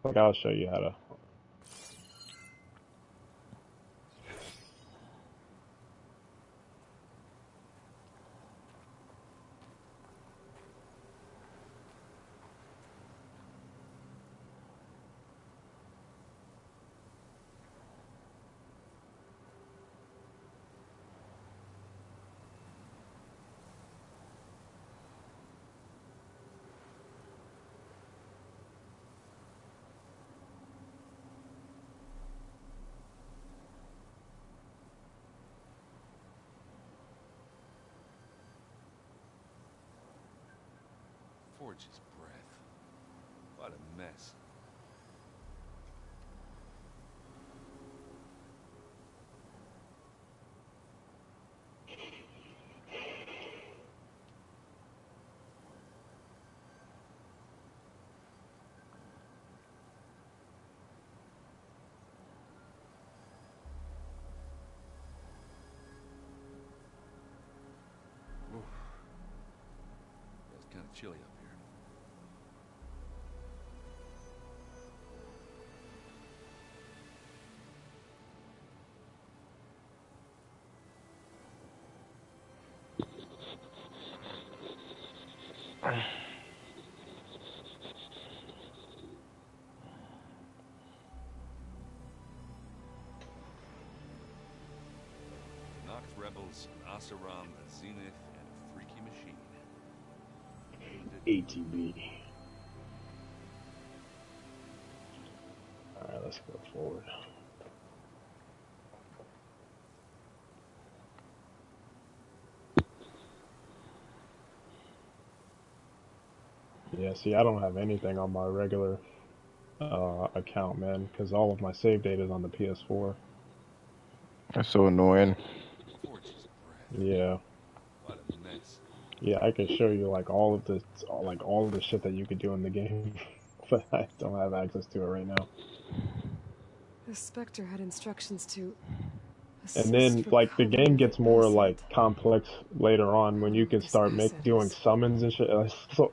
Like I'll show you how to. Forge's breath. What a mess. Oof. It's kind of chilly up here. Nox rebels, an Asaram, a Zenith, and a freaky machine. ATB. All right, let's go forward. Yeah, see, I don't have anything on my regular account, man, because all of my save data is on the PS4. That's so annoying. Forge's breath. Yeah, What a mess. yeah, I can show you like all of the shit that you could do in the game, but I don't have access to it right now. The Spectre had instructions to And assist then like the recovery game of the gets more like asset. complex later on when you can This start asset doing is summons and shit. It's so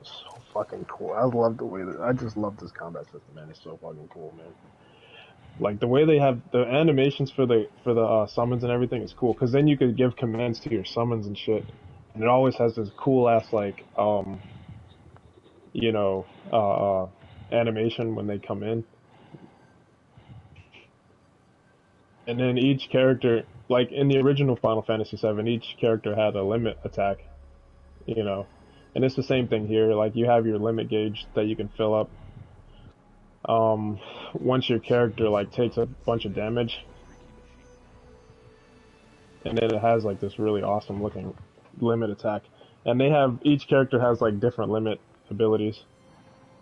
fucking cool. I love the way that I just love this combat system, man. It's so fucking cool, man. Like the way they have the animations for the summons and everything is cool because then you could give commands to your summons and shit, and it always has this cool ass like you know animation when they come in, and then each character like in the original Final Fantasy VII, each character had a limit attack, you know, and it's the same thing here. Like you have your limit gauge that you can fill up. Once your character like takes a bunch of damage, and then it has like this really awesome looking limit attack, and they have each character has like different limit abilities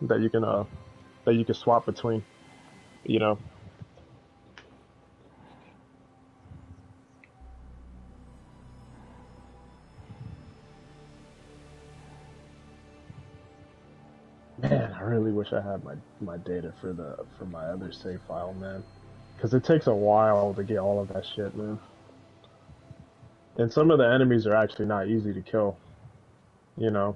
that you can swap between, you know. Man, I really wish I had my data for my other save file, man, because it takes a while to get all of that shit, man. And some of the enemies are actually not easy to kill, you know.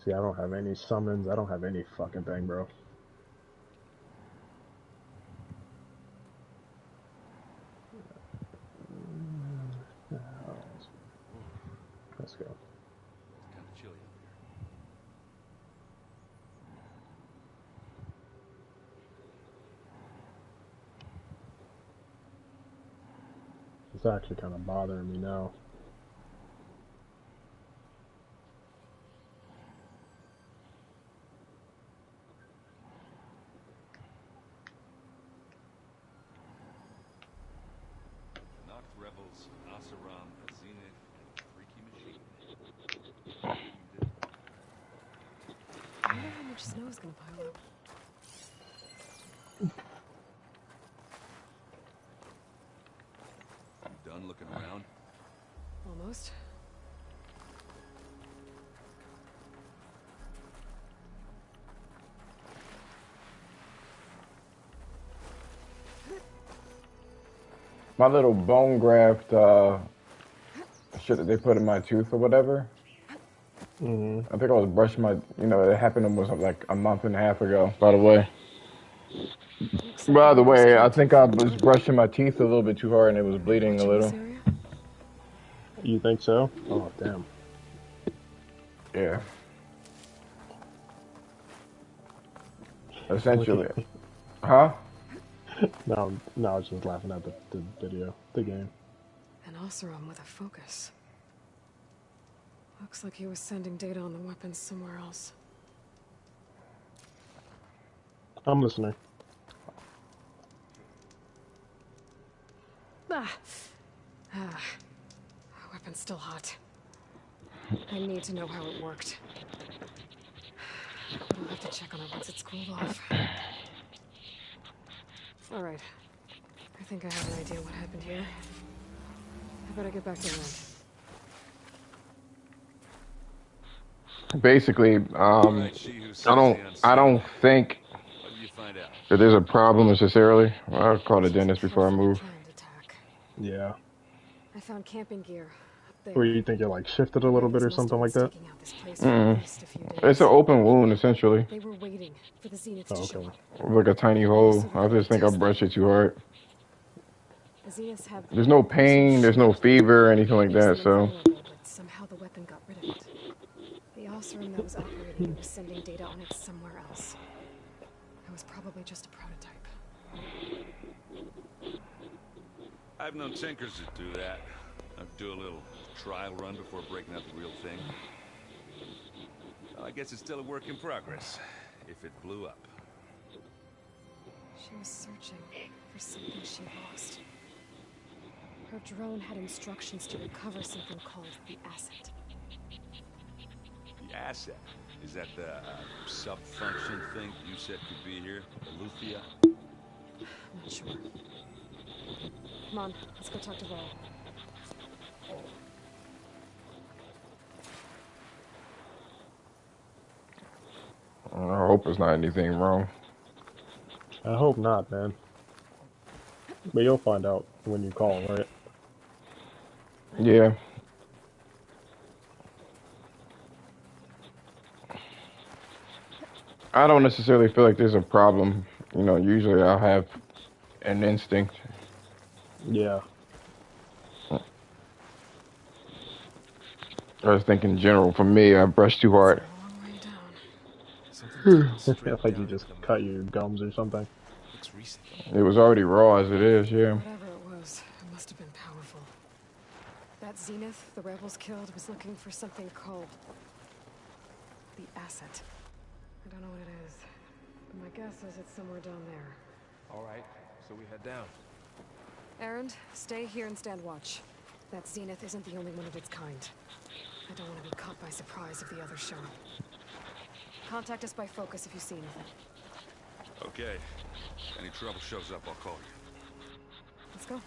See, I don't have any summons. I don't have any fucking thing, bro. Let's go. It's kind of chilly up here. It's actually kind of bothering me now. Nox rebels, an Asaram, a Zenith, and a freaky machine. I wonder how much snow is gonna pile up. You done looking around? Almost. My little bone graft shit that they put in my tooth or whatever. Mm-hmm. I think I was brushing my, it happened almost like a month and a half ago, by the way. Looks like By the rebels way, I killed think two I from the was tunnel. brushing my teeth a little bit too hard and it was Are they bleeding a watching this little. area? You think so? Oh damn. Yeah, Look essentially. at me. Huh? No, I was just laughing at the video, the game. An Oseram with a focus. Looks like he was sending data on the weapons somewhere else. I'm listening. Ah. Ah. Weapon's still hot. I need to know how it worked. But I'll have to check on it once it's cooled off. All right. I think I have an idea what happened here. I better get back to Erend. Basically, All right, she who I sees don't, the I unseen. don't think What did you find out? that there's a problem necessarily. I'll call the Seems like dentist part before I of a move. planned attack. Yeah. I found camping gear up Or there. you think it like shifted a The little bit ravens or must something have been like that? staking out this place for at least a few It's days. an open wound essentially, They were waiting for the Zeniths Oh, to show okay. up. like a tiny hole. So they I could just think I test brushed them. it too hard. The Zeniths have There's no some pain, there's shit no fever or anything like makes that. them So invulnerable, but somehow the weapon got rid of it. The Oseram that was operating it was sending data on it somewhere else. It was probably just a prototype. I've known tinkers that do that. I'd do a little trial run before breaking out the real thing. Well, I guess it's still a work in progress, if it blew up. She was searching for something she lost. Her drone had instructions to recover something called the asset. The asset? Is that the sub-function thing you said could be here? Eleuthia? I'm not sure. Come on, let's go talk to Varl. I hope it's not anything wrong. I hope not, man. But you'll find out when you call, right? Yeah. I don't necessarily feel like there's a problem. Usually I'll have an instinct. Yeah. I was thinking in general, for me, I brushed too It's a hard. long way down. Something tugged straight Like you down just into the cut mud. your gums or something. Looks recent. It was already raw as it is, yeah. Whatever it was, it must have been powerful. That Zenith the rebels killed was looking for something called the asset. I don't know what it is, but my guess is it's somewhere down there. All right, so we head down. Erend, stay here and stand watch. That Zenith isn't the only one of its kind. I don't want to be caught by surprise if the others show up. Contact us by focus if you see anything. Okay. Any trouble shows up, I'll call you. Let's go.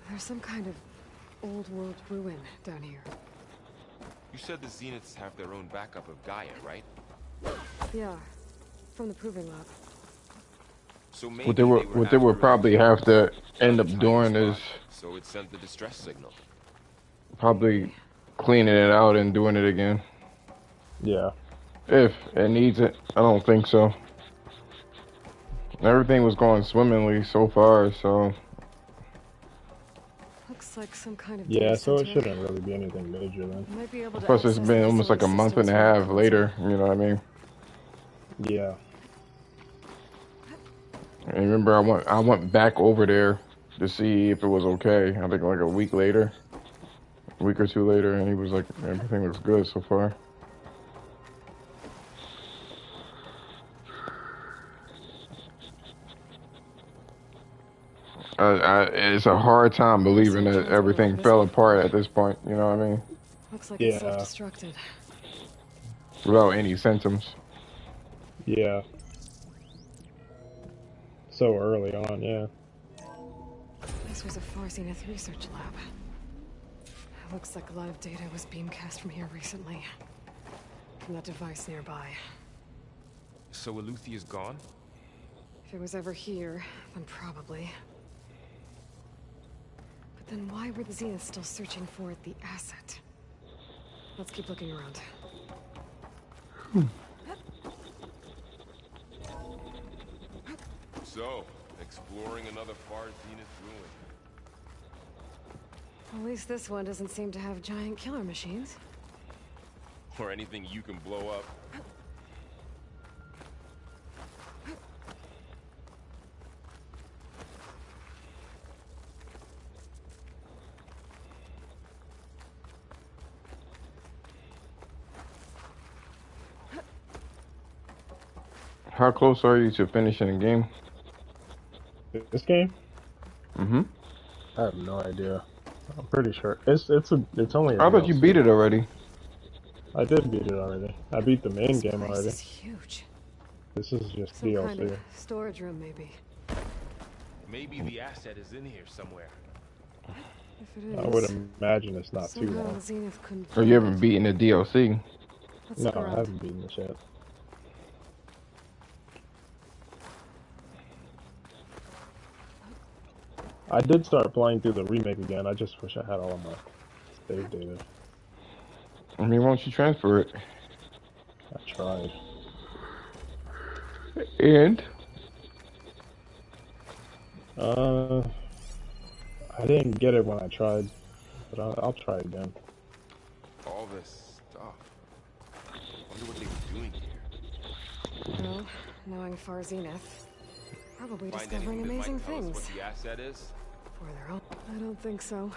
There's some kind of old world ruin down here. You said the Zeniths have their own backup of Gaia, right? Yeah, from the Proving Lab. So maybe What they would after probably have to end up tiny doing spot, is so it sent the distress signal. probably cleaning it out and doing it again. Yeah. If it needs it. I don't think so. Everything was going swimmingly so far, so Looks like some kind of Yeah, data so it center. shouldn't really be anything major then. You might be able to plus it's access been the almost like a facility month and a systems from the half console. later, you know what I mean? Yeah. And remember I went back over there to see if it was okay. I think like a week later. A week or two later, and he was like, everything looks good so far. It's a hard time believing that everything fell apart at this point, you know what I mean? Looks like it's Yeah. self-destructed. Without any symptoms. Yeah. So early on, yeah. This was a Far Zenith research lab. It looks like a lot of data was beamcast from here recently. From that device nearby. So Eleuthia is gone? If it was ever here, then probably. Then why were the Zeniths still searching for the asset? Let's keep looking around. So, exploring another far Zenith ruin. At least this one doesn't seem to have giant killer machines. Or anything you can blow up. How close are you to finishing the game? This game? Mm-hmm. I have no idea. I'm pretty sure it's only. I thought you beat it already. I did beat it already. I beat the main This game place already. is huge. This is just Some DLC. kind of storage room, maybe. Maybe the asset is in here somewhere. If it is, I would imagine it's not too somehow long. Zenith couldn't. Or you haven't beaten the DLC. Let's No, look I around. haven't beaten this yet. I did start playing through the remake again. I just wish I had all of my save data. I mean, why don't you transfer it? I tried. And I didn't get it when I tried, but I'll try again. All this stuff. Wonder what they were doing here. Well, knowing Far Zenith, probably Find discovering anything that amazing might tell us things. what the asset is? For their own. I don't think so.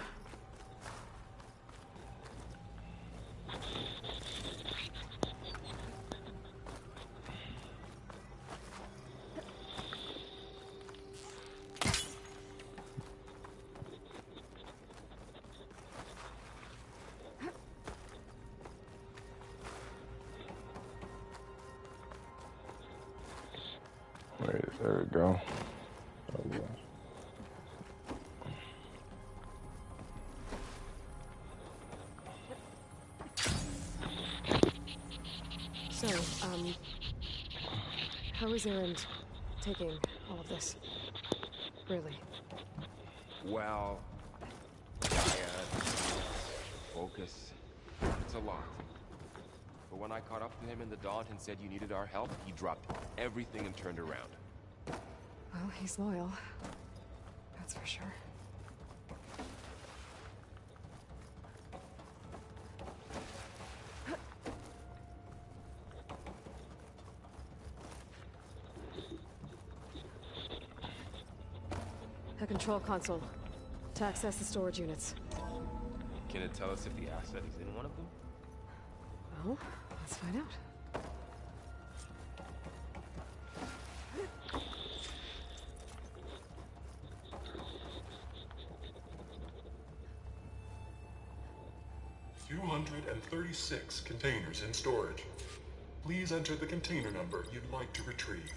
wait, there we go. Oh, yeah. So, how is Erend taking all of this? Really? Well, focus. It's a lot. But when I caught up to him in the Daunt and said you needed our help, he dropped everything and turned around. Well, he's loyal. That's for sure. A control console. To access the storage units. Can it tell us if the asset is in one of them? Well, let's find out. $236 containers in storage. Please enter the container number you'd like to retrieve.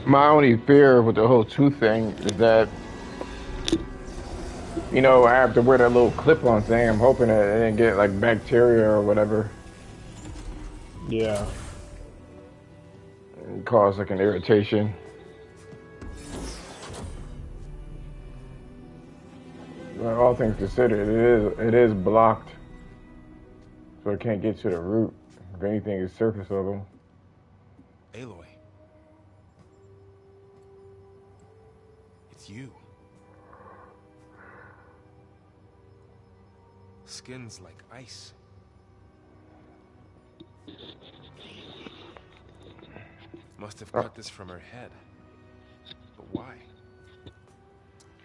My only fear with the whole tooth thing is that, you know, I have to wear that little clip-on thing. I'm hoping that it didn't get like bacteria or whatever Yeah. and cause like an irritation. But all things considered, it is blocked, so it can't get to the root. If anything, is surface level. Aloy. It's you. Skin's like ice. Must have cut this from her head. But why?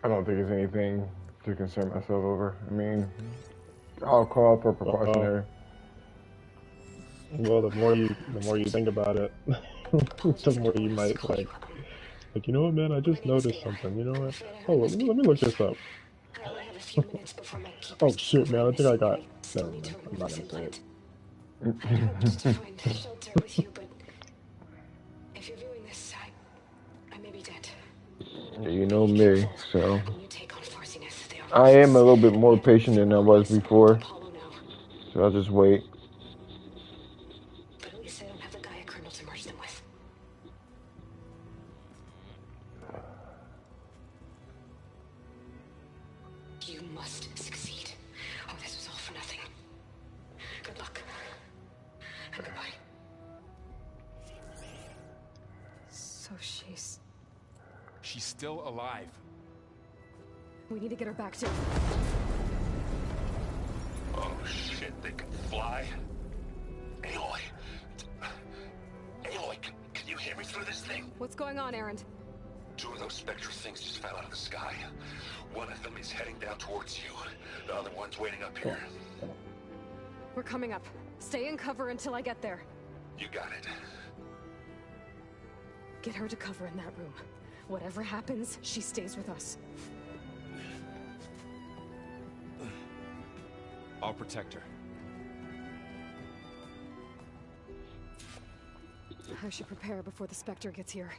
I don't think it's anything to concern myself over. I mean, I'll call for precautionary. Well, the more you think about it, the more you might like, you know what, man? I just noticed something. You know what? Oh, let me look this up. Oh shit, man! I think I got. Never mind. I'm not gonna say it. I hope just to find shelter with you, but if you're viewing this, I may be dead. You know me, so. When you take on Far Zenith. I am a little bit more patient than I was before, Apollo now. so I'll just wait. But at least I don't have the Gaia kernel to merge them with. You must succeed. Oh, this was all for nothing. Good luck. And goodbye. So she's... She's still alive. We need to get her back to... Oh shit, they can fly? Aloy! Aloy, can you hear me through this thing? What's going on, Erend? 2 of those Spectre things just fell out of the sky. One of them is heading down towards you. The other one's waiting up here. We're coming up. Stay in cover until I get there. You got it. Get her to cover in that room. Whatever happens, she stays with us. I'll protect her. I should prepare before the Spectre gets here.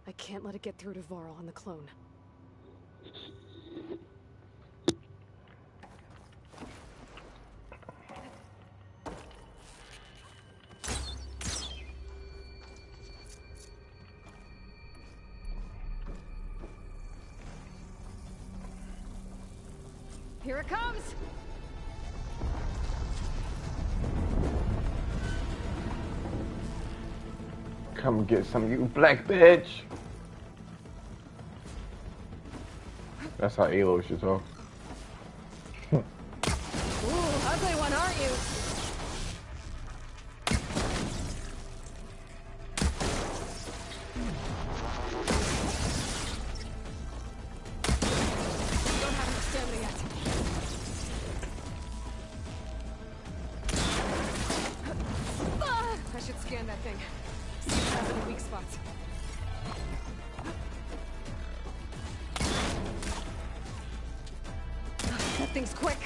I can't let it get through to Varl and the clone. Here it comes! Come get some, you black bitch. That's how Aloy should talk. Ooh, ugly one, aren't you? Don't have enough stamina yet. I should scan that thing. See if it has any weak spots. That thing's quick.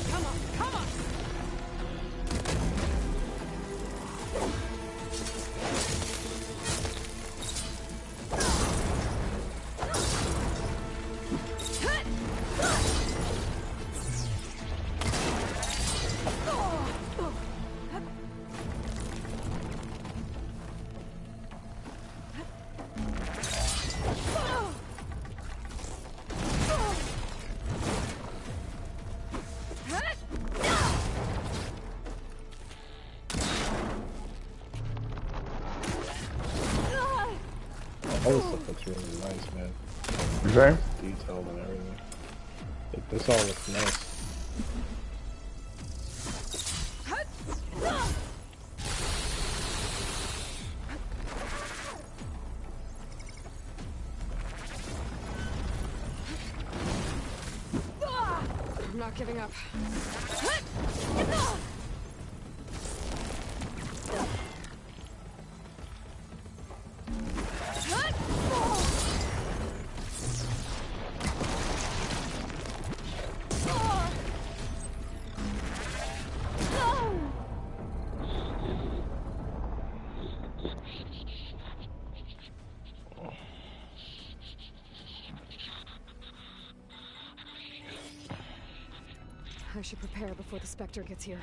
Come on, come on! All this stuff looks really nice, man. You say? Detailed and everything. Like, this all looks nice. I'm not giving up. I should prepare before the Spectre gets here.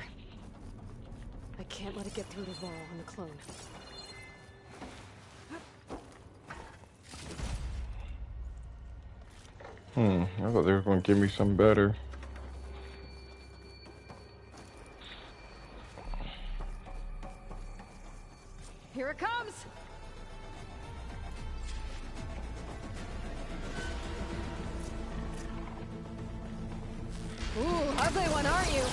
I can't let it get through to Varl and the clone. I thought they were going to give me some better. Here it comes! Ooh, ugly one, aren't you?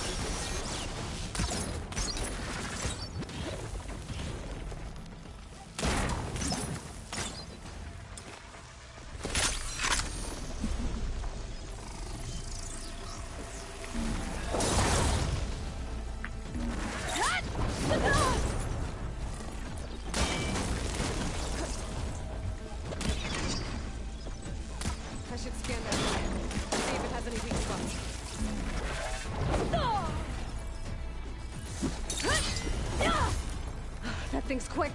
things quick.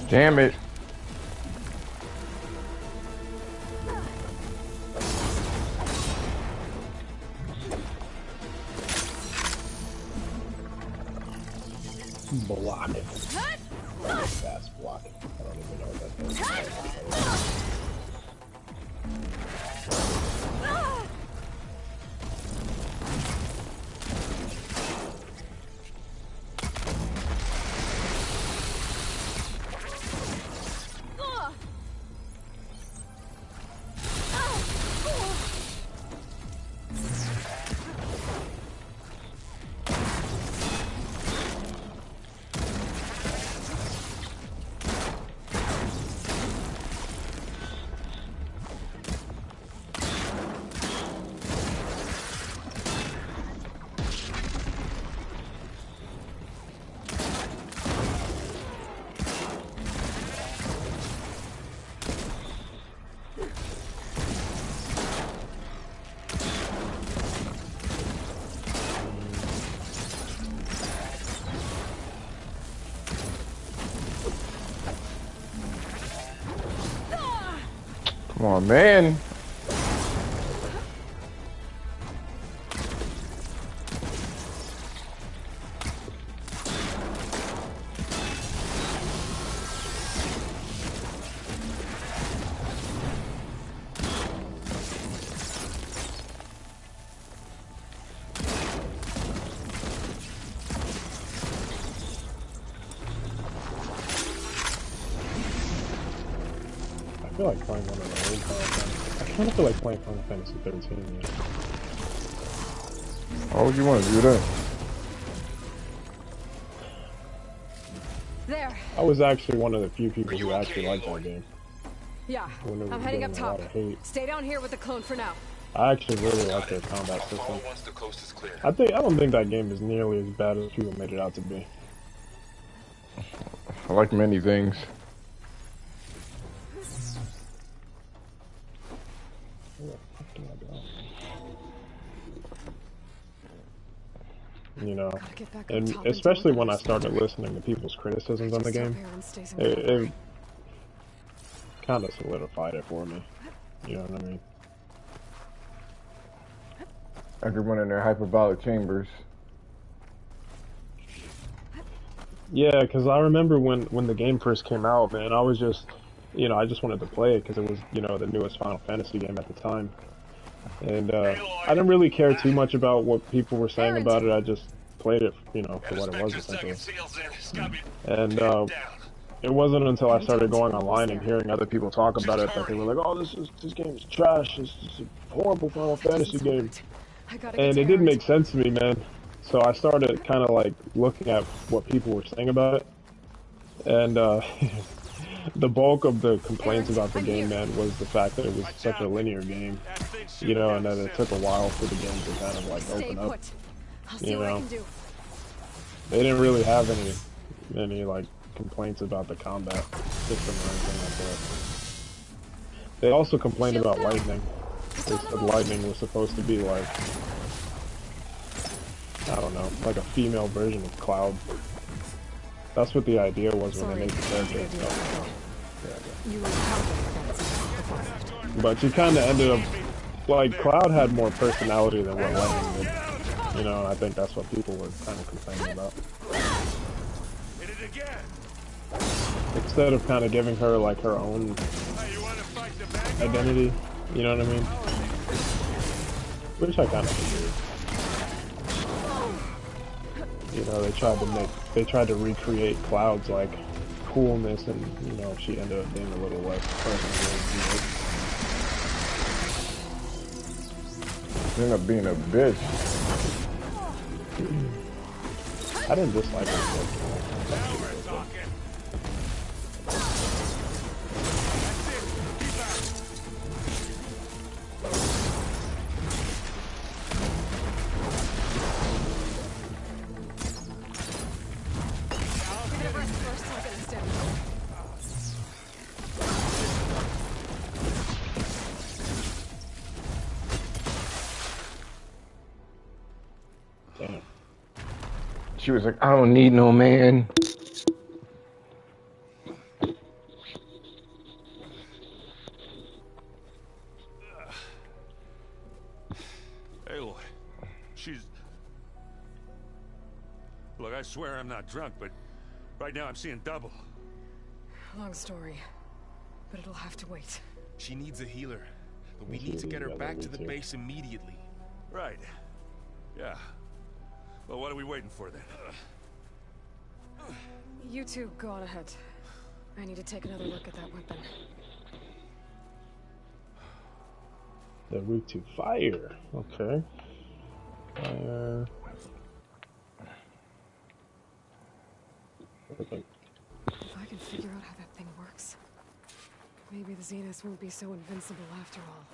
Damn it. Block. Fast block. I don't even know what that is. Come on, man. I feel like playing one of the old Final Fantasy. I kind of feel like playing Final Fantasy 13. Yeah. Why would you want to do that? There. I was actually one of the few people who actually liked that game. Yeah. When it was I'm heading up getting a lot top. of hate. Stay down here with the clone for now. I actually really like their combat system. Follow once the coast is clear. I don't think that game is nearly as bad as people made it out to be. I like many things. Where the fuck do I go? You know, and especially when I started listening to people's criticisms on the game, it kind of solidified it for me. You know what I mean? Everyone in their hyperbolic chambers. Yeah, because I remember when the game first came out, man, I was just, you know, I just wanted to play it because it was, you know, the newest Final Fantasy game at the time. And I didn't really care too much about what people were saying about it. I just played it, you know, for what it was, essentially. And it wasn't until I started going online and hearing other people talk about it that they were like, "Oh, this game is trash. This is a horrible Final Fantasy game." And it didn't make sense to me, man. So I started kind of like looking at what people were saying about it, and the bulk of the complaints about the game, man, was the fact that it was such a linear game, you know, and that it took a while for the game to kind of like open up. You know, they didn't really have any like complaints about the combat system or anything like that. They also complained about lightning. They said lightning was supposed to be like, I don't know, like a female version of Cloud. That's what the idea was when they made the character. But she kind of ended up, like, Cloud had more personality than what Lightning did. You know, I think that's what people were kind of complaining about. Instead of kind of giving her, like, her own identity, you know what I mean? Which I kind of figured. You know, they tried to recreate Cloud's like coolness, and you know, she ended up being a little less personable. She ended up being a bitch. I didn't dislike her. Now we're talking. She was like, I don't need no man. Aloy, she's... Look, I swear I'm not drunk, but right now I'm seeing double. Long story, but it'll have to wait. She needs a healer, but we need to get her back to the base immediately. Right. Yeah. Well, what are we waiting for then? You two go on ahead. I need to take another look at that weapon. They're weak to fire. Okay. Fire. Perfect. If I can figure out how that thing works, maybe the Zeniths won't be so invincible after all.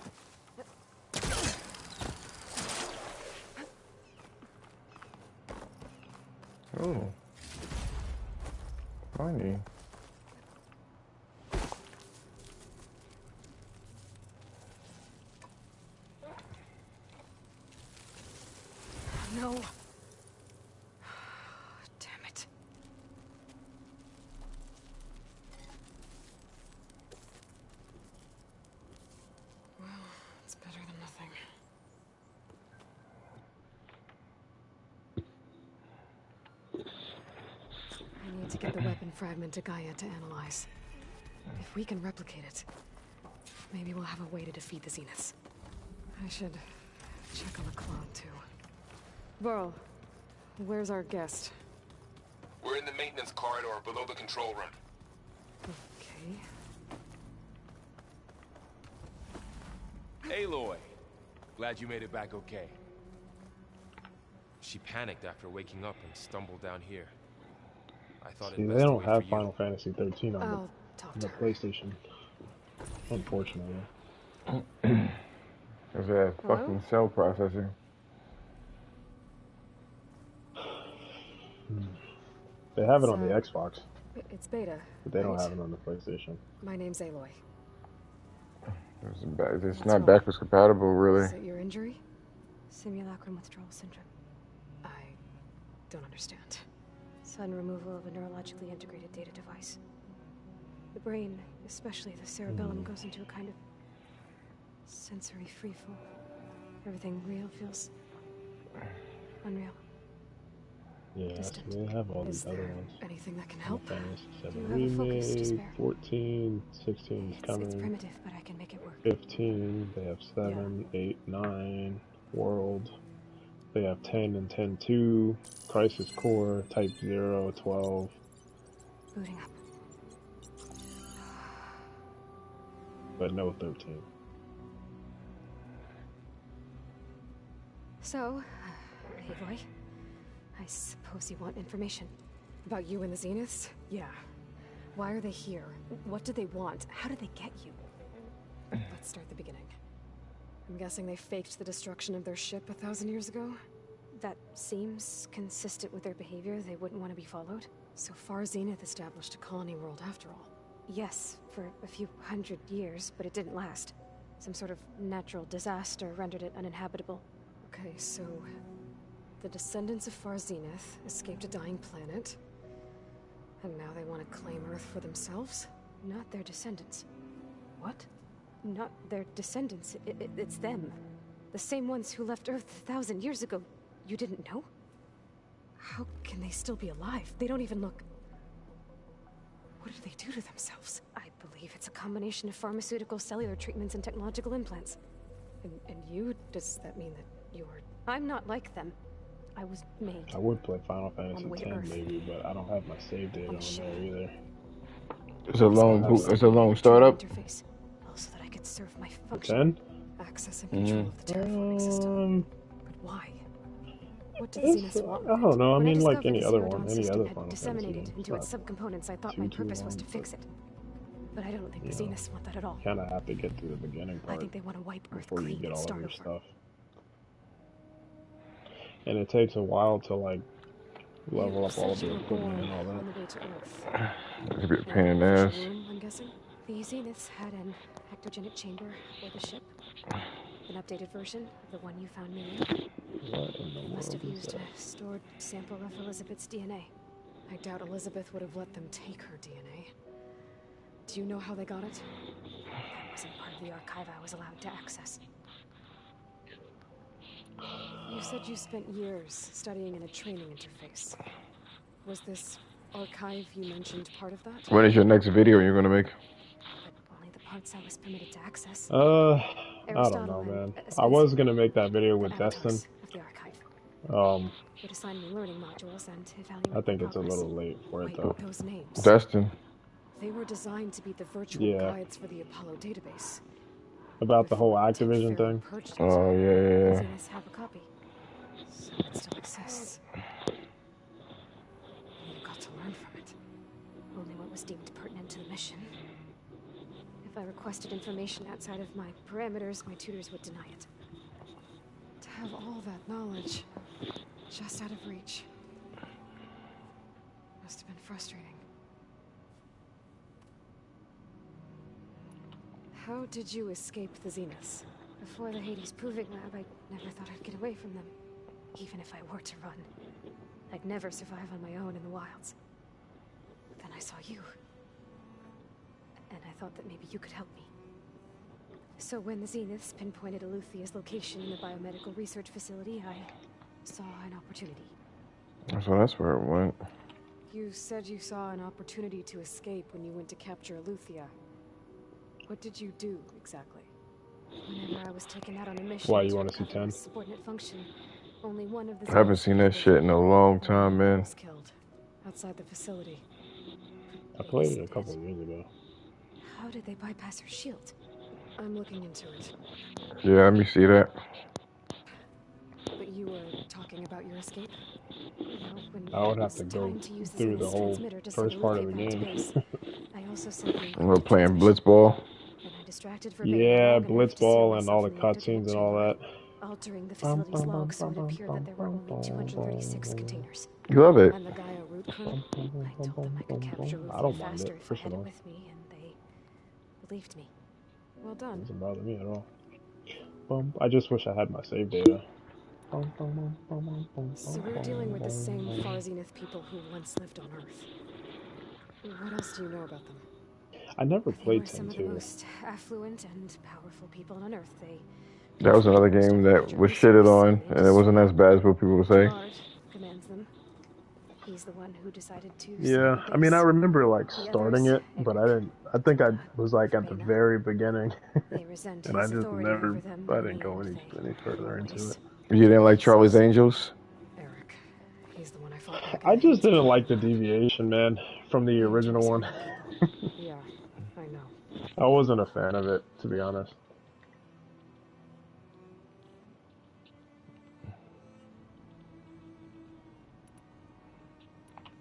Oh. Funny. No. Damn it. Well, it's better than nothing. I need to get the weapon fragment to Gaia to analyze. If we can replicate it, maybe we'll have a way to defeat the Zeniths. I should check on the clone, too. Varl, where's our guest? We're in the maintenance corridor below the control room. Okay. Aloy, glad you made it back okay. She panicked after waking up and stumbled down here. I thought See, it they best to don't wait have for Final you. Fantasy 13 on I'll talk the to her. PlayStation. Unfortunately. There's that fucking cell processing. They have it on the Xbox, It's beta, but they don't right? have it on the PlayStation. My name's Aloy. It's not backwards compatible, really. Is it your injury? Simulacrum withdrawal syndrome. I don't understand. Sudden removal of a neurologically integrated data device. The brain, especially the cerebellum, goes into a kind of sensory freefall. Everything real feels unreal. Yeah, Distant. they have all Is these other there ones. anything that can help? Final Fantasy Do 7 you have a focus to Remake, spare? 14, 16 is It's coming, primitive, but I can make it work. 15, they have 7, 8, 9, World, they have 10 and 10-2, Crisis Core, Type 0, 12, Booting up. but no 13. So, Aloy, I suppose you want information. About you and the Zeniths? Yeah. Why are they here? What do they want? How did they get you? Let's start the beginning. I'm guessing they faked the destruction of their ship 1,000 years ago? That seems consistent with their behavior. They wouldn't want to be followed. So far, Zenith established a colony world after all. Yes, for a few hundred years, but it didn't last. Some sort of natural disaster rendered it uninhabitable. Okay, so the descendants of Far Zenith escaped a dying planet, and now they want to claim Earth for themselves? Not their descendants. What? Not their descendants. It's them. The same ones who left Earth 1,000 years ago. You didn't know? How can they still be alive? They don't even look... What did they do to themselves? I believe it's a combination of pharmaceutical, cellular treatments, and technological implants. And you? Does that mean that you're... I'm not like them. I was made. I would play Final On the Fantasy way to X Earth. maybe, but I don't have my save data On on the ship. there either. It's a long have it. it's a long startup. Interface, so that I could serve my The function. 10? Access and control of the terraforming system. But why? What did the It's, Zeniths want? I don't know. I When mean, like discovered any the other Zero one, Dawn any system other had Final Fantasy disseminated game. into its subcomponents, I thought my purpose was to fix it. But I don't think the Yeah. Zeniths want that at all. Kind of have to get through the beginning I part think they want to wipe Earth before you clean get and all of start your over. stuff. And it takes a while to like level up all of your equipment and all that. On the way to Earth. It could be a pain in the ass. Room, I'm guessing. The Zeniths had an ectogenic chamber aboard the ship. An updated version of the one you found me in. What in the They must have world is used that? a stored sample of Elizabeth's DNA. I doubt Elizabeth would have let them take her DNA. Do you know how they got it? That wasn't part of the archive I was allowed to access. You said you spent years studying in a training interface. Was this archive you mentioned part of that? When is your next video you're gonna make? But only the parts I was permitted to access. I don't Aristotle know, and, man. I Spencer, was gonna make that video the with Destin. avatars of the archive, would assign me learning modules and evaluate I think my it's a progress. little late for it Wait, though. those names. Destin. They were designed to be the virtual Yeah. guides for the Apollo database. About the whole Before Activision Tech Fair thing. purged it. Oh yeah, yeah, The yeah. Zeniths have a copy. So it still exists. You got to learn from it. Only what was deemed pertinent to the mission. If I requested information outside of my parameters, my tutors would deny it. To have all that knowledge just out of reach must have been frustrating. How did you escape the Zeniths? Before the Hades Proving Lab, I never thought I'd get away from them. Even if I were to run, I'd never survive on my own in the wilds. Then I saw you. And I thought that maybe you could help me. So when the Zeniths pinpointed Eluthia's location in the biomedical research facility, I saw an opportunity. So that's where it went. You said you saw an opportunity to escape when you went to capture Eluthia. What did you do, exactly? Whenever I was taken out on a mission Why, you wanna see recover 10? a subordinate function, only one of the I haven't Zeniths seen that could shit in a long time, man. Was killed outside the facility. I played it a couple of years ago. How did they bypass her shield? I'm looking into it. Yeah, let me see that. But you were talking about your escape? You know, when I would it have to was go time to use through the Zenith's whole transmitter to send first part of the Eleuthia back to game. base. I also sent the We're playing transmission. Blitzball. And I distracted Verbatim Yeah, long enough to seal Blitzball and all the myself in cutscenes and all ectogenic that. altering the facility's log so it appeared that there were only 236 containers. You love it. And the Gaia root crew? I told them I could capture I don't Eleuthia mind faster it, if I had it personally. with me, and they believed me. Well done. Doesn't bother me at all. I just wish I had my save data. So we're dealing with the same Far Zenith people who once lived on Earth. What else do you know about them? I never They played were some 10 of the too. most affluent and powerful people on Earth. They That was another game that was shitted on, and it wasn't as bad as what people would say. Guard commands them. He's the one who decided to Yeah, I mean, I remember like starting it, but I didn't. I think I was like at the very beginning, They resent and I his just authority never. over them, I didn't go and any further into it. You didn't like Charlie's Angels? Eric. He's the one I fought back in I the just Hades didn't like the deviation, man, from the original one. Yeah, I know. I wasn't a fan of it, to be honest.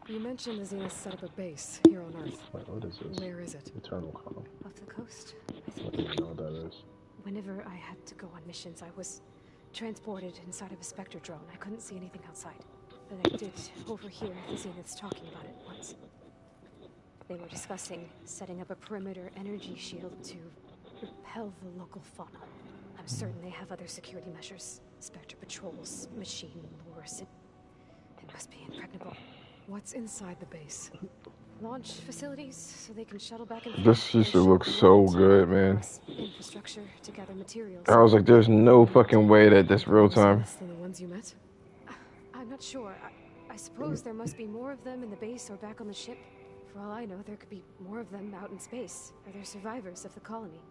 You mentioned the Zenith set up a base here on Earth. Wait, what is this? Where is it? Eternal Calm. off the coast. I I think. don't even know what that is. Whenever I had to go on missions, I was transported inside of a Spectre drone. I couldn't see anything outside, but I did overhear the Zeniths talking about it once. They were discussing setting up a perimeter energy shield to repel the local fauna. I'm certain they have other security measures. Spectre patrols, machine lures. It must be impregnable. What's inside the base? Launch facilities so they can shuttle back and forth. This used to look so good, man. Infrastructure to gather materials. I was like, there's no fucking way that that's real time. Less than the ones you met? I'm not sure. I suppose there must be more of them in the base or back on the ship. For all I know, there could be more of them out in space. Are there survivors of the colony?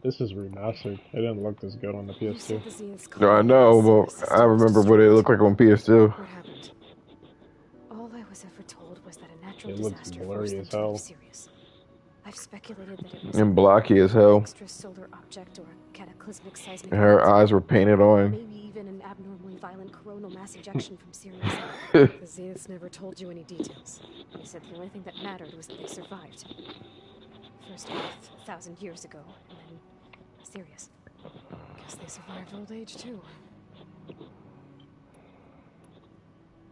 This is remastered. It didn't look this good on the You said PS2. the Zenith's No, I colony know, solar but system I was remember what it destroyed. looked like on PS2. What happened? All I was ever told was that a natural It looks disaster blurry forced them as to leave hell. Sirius. I've speculated that it was And blocky as hell. an extrasolar object or a cataclysmic seismic And her event. eyes were painted on. Maybe even an abnormally violent coronal mass ejection from Sirius. The Zeniths never told you any details. They said the only thing that mattered was that they survived. First Earth, 1,000 years ago, and then Sirius. Guess they survived old age too.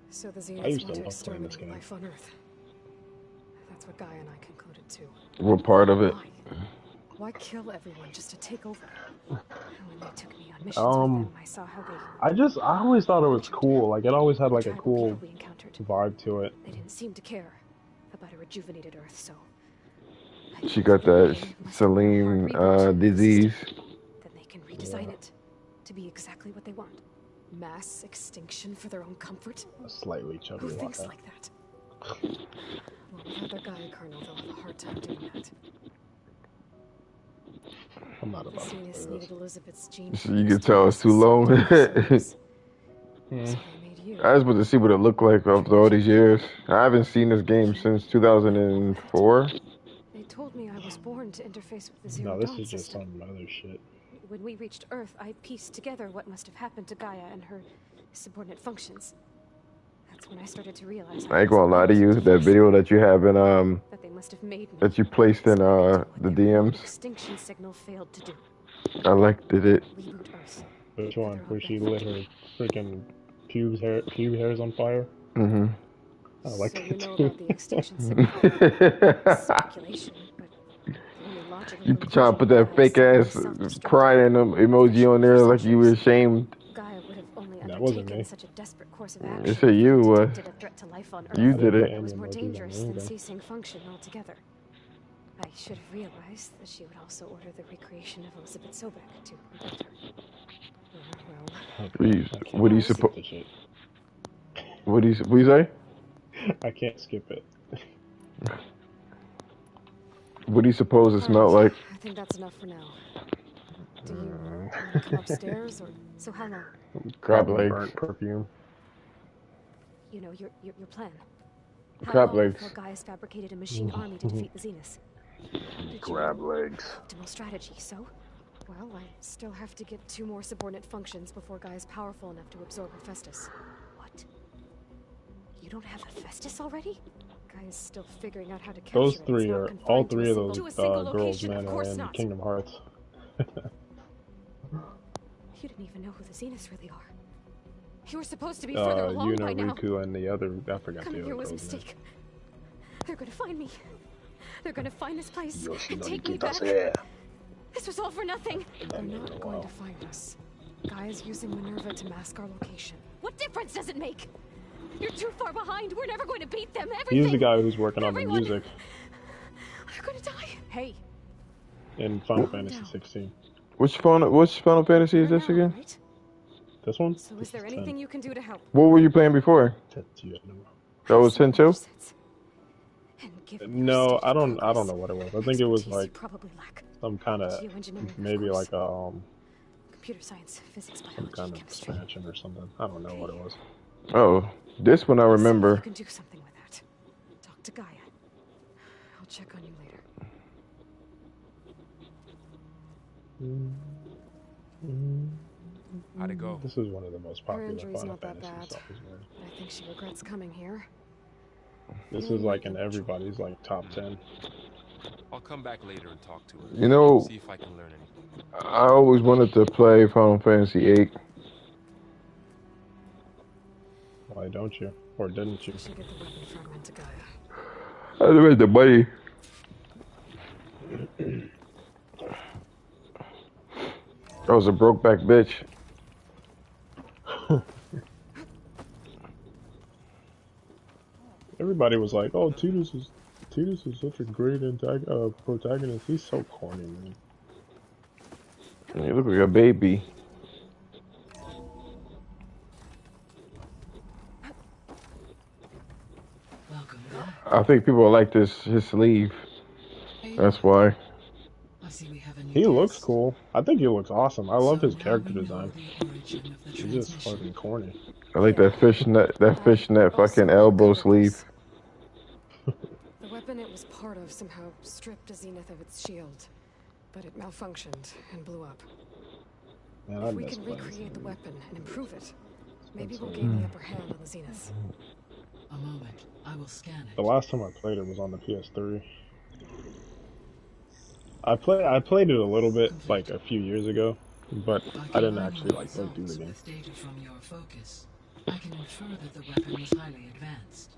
So the I Zeniths used to want to love playing this exterminate game. life on Earth. That's what Gaia and I concluded too. What part of it? Why? Why kill everyone just to take over? And when they took me on missions with them, I saw how they I always thought it was cool. Like, it always had like a tribal cool people we encountered. vibe to it. They didn't seem to care about a rejuvenated Earth, so She got that Celine disease. then they can redesign it to be exactly what they want. Mass extinction for their own comfort? A slightly chubby Who thinks Waka. like that? Well, without their Gaia Colonel, they'll have a hard time doing that. I'm not The about to play Zeniths this. needed Elizabeth's gene. So you can tell it's too long. So they made you. I just want to see what it looked like after all these years. I haven't seen this game since 2004. They told me I was born to interface with the Zero No, this Dawn is just system. some other shit. When we reached Earth, I pieced together what must have happened to Gaia and her subordinate functions. That's when I started to realize I ain't gonna lie to you. That video that you have in that they must have made me. that you placed in the DMs, Extinction signal failed to do. I liked it. Reboot Earth. Which one? Where she lit her freaking pube hairs on fire? Mm-hmm. I like So it you know too. about the extinction signal. Speculation, but the only logical You conclusion trying to put that I fake see ass is self-destruct. crying emoji on there like you were ashamed. Gaia would have only That wasn't undertaken me. such a desperate course of It action. said you if it was. detected a threat to life on Earth. You did it. It was more Emojis on dangerous than there. ceasing function altogether. I should have realized that she would also order the recreation of Elizabeth Sobek to protect her. Well, What do you skip suppose? the shit. What do you say? I can't skip it. What do you suppose it smelled like? I think that's enough for now. Do you want to come upstairs, or so how long? Crab Probably legs. burnt perfume. You know, your plan. How Crab long legs. before Gaius fabricated a machine army to defeat the Zeniths? Did Crab you legs. optimal strategy, so? Well, I still have to get 2 more subordinate functions before Gaia's powerful enough to absorb Hephaestus. What? You don't have Hephaestus already? Gaia's still figuring out how to capture Those it. It's three not are confined all to three a of single- those to a single girls, location, man, of are course in not. Kingdom Hearts. You didn't even know who the Zeniths really are. You were supposed to be further along by now. Yuna, and the other, I forgot Coming the here other was a girl's name. mistake. They're gonna find me. They're gonna find this place and Yoshinori take me back. Kitase. This was all for nothing. They're been a not going while. to find us. Gaia's using Minerva to mask our location. What difference does it make? You're too far behind. We're never going to beat them. Everything. He's the guy who's working on the Everyone. music They're gonna die. Hey. in Final Fantasy 16. Which Final Fantasy is this again? Right? This one? So This is there 10. anything you can do to help? What were you playing before? Tetsuya no. That was 10 too? And give No, your I don't progress. know what it was. I think it was Expertise you like probably lack. some kind of Geoengineering, of maybe course. like a Computer science, physics, some biology, kind of chemistry. expansion or something. I don't know what it was. Oh, this one I See if remember. you can do something with that. Talk to Gaia. I'll check on you later. How'd it go? This is one of the most Her popular injury's Final not that Fantasy bad, songs, man. but I think she regrets coming here. This is like in everybody's like top 10. I'll come back later and talk to her. You know, See if I can learn anything. I always wanted to play Final Fantasy VIII. Why don't you? Or didn't you? We should get the weapon fragment to Gaia. I didn't have the money. I was a broke back bitch. Everybody was like, "Oh, Tidus is such a great protagonist. He's so corny, man." You look like a baby. Welcome back. I think people like his sleeve. That's why. I see we have a new He looks cool. I think he looks awesome. I love his character design. He's just fucking corny. I like that fishnet fucking elbow sleeve. The weapon it was part of somehow stripped Zenith of its shield, but it malfunctioned and blew up. Man, If we can recreate the weapon and improve it, maybe we'll gain the upper hand on the Zenith. A moment. I will scan it. The last time I played it was on the PS3. I played it a little bit like a few years ago, but I didn't actually like go through the game. Data from your focus, I can infer that the weapon was highly advanced.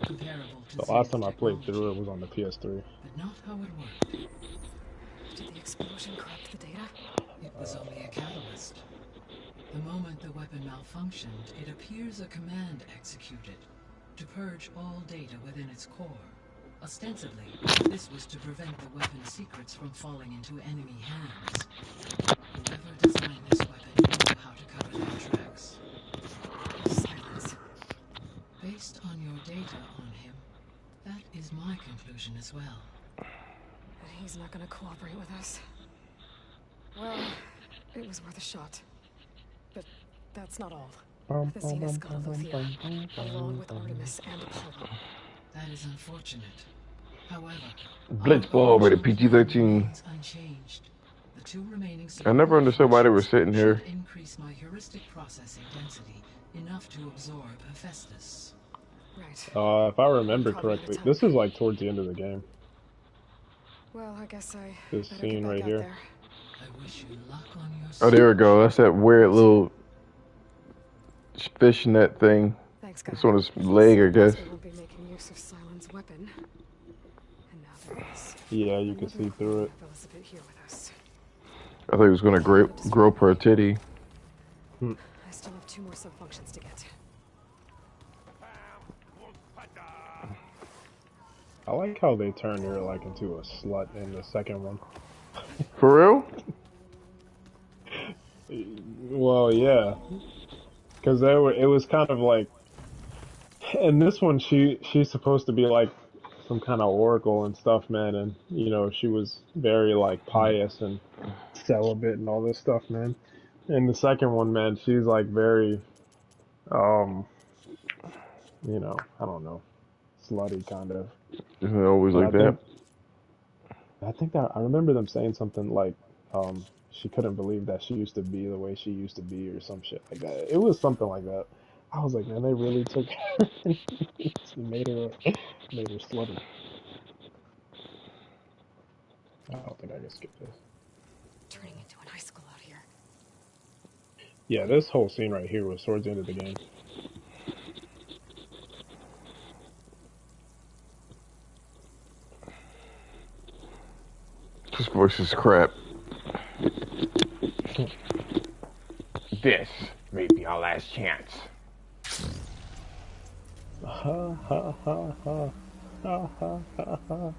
Comparable to The last time I played through it was on the PS3. But not how it worked. Did the explosion corrupt the data? It was only a catalyst. The moment the weapon malfunctioned, it appears a command executed to purge all data within its core. Ostensibly, this was to prevent the weapon's secrets from falling into enemy hands. Whoever designed this weapon knew how to cover their tracks. Silence. Based on your data on him, that is my conclusion as well. But he's not gonna cooperate with us. Well, it was worth a shot. But that's not all. The Zenith got Aletheia, along with Artemis and Apollo. That is unfortunate. However, Blitzball rated PG-13. unchanged. The two remaining I never understood why they were sitting here. Increase my heuristic processing density enough to absorb Hephaestus. Right. If I remember correctly, this is like towards the end of the game. Well, I guess I This better scene get back right out here. there. I wish you luck on your Oh, there we go. That's that weird little fishnet thing. Thanks, guys. It's on his leg, I guess. We won't be making use of Silent's weapon. And now there is. Yeah, you can see through it. Elizabeth here with us. I thought he was gonna grope her titty. I still have 2 more subfunctions to get. I like how they turned her like into a slut in the second one. For real? Well, yeah, because it was kind of like, in this one she's supposed to be like some kind of oracle and stuff, man, and you know she was very like pious and celibate and all this stuff, man. In the second one, man, she's like very, you know, I don't know, slutty kind of. Isn't it always like that? I think that I remember them saying something like, she couldn't believe that she used to be the way she used to be, or some shit like that. It was something like that. I was like, man, they really took her and made her slutty. I don't think I can skip this. Turning into an high school out here. Yeah, this whole scene right here was towards the end of the game. This voice is crap. This may be our last chance. Ha ha ha ha ha ha ha ha.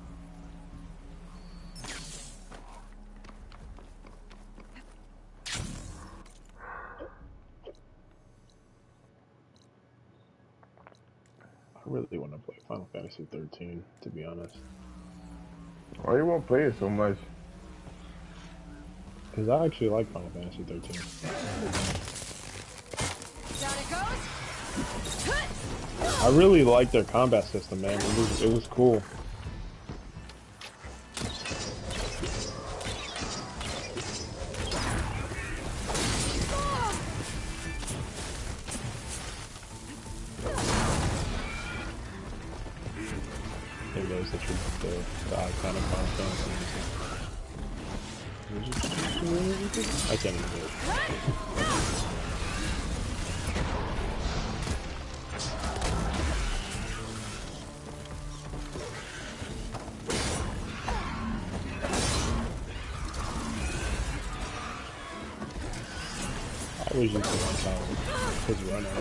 I really want to play Final Fantasy 13, to be honest. Why you won't play it so much? Because I actually like Final Fantasy 13. Down it goes. I really like their combat system, man. It was cool. There goes the icon of Final Fantasy. I can't even do it. I was using one time his run on it.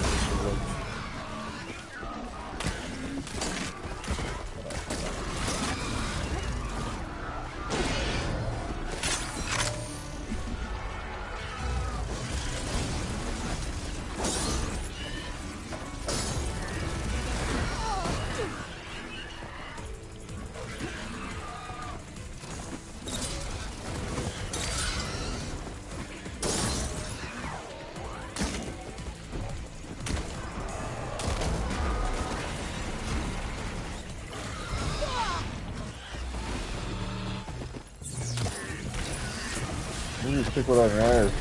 chick with an ass.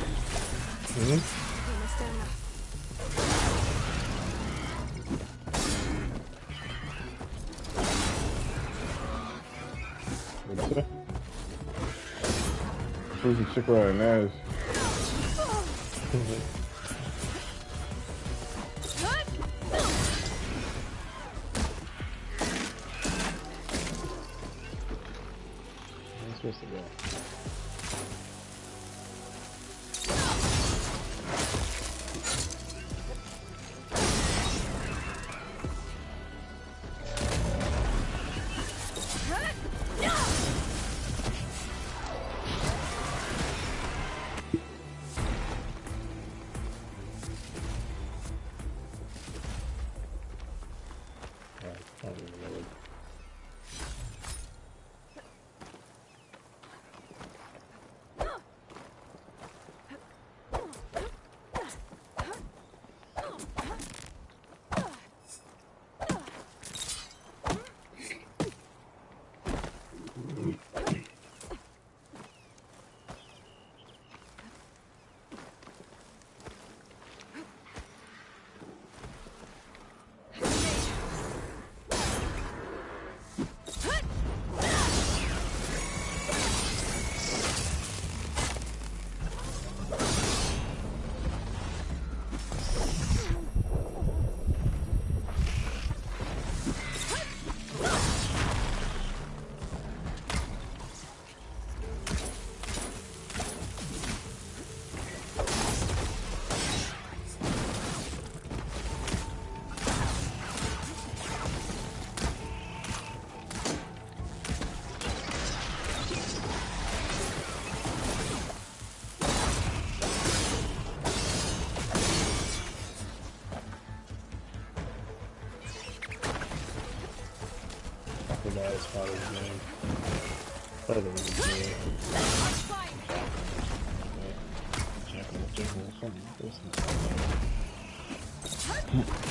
Hmm? What'd you say? Who's the chick with an ass? I'm supposed to go. I don't even know. I forgot his father's name. I don't know his name. Jekyll, something.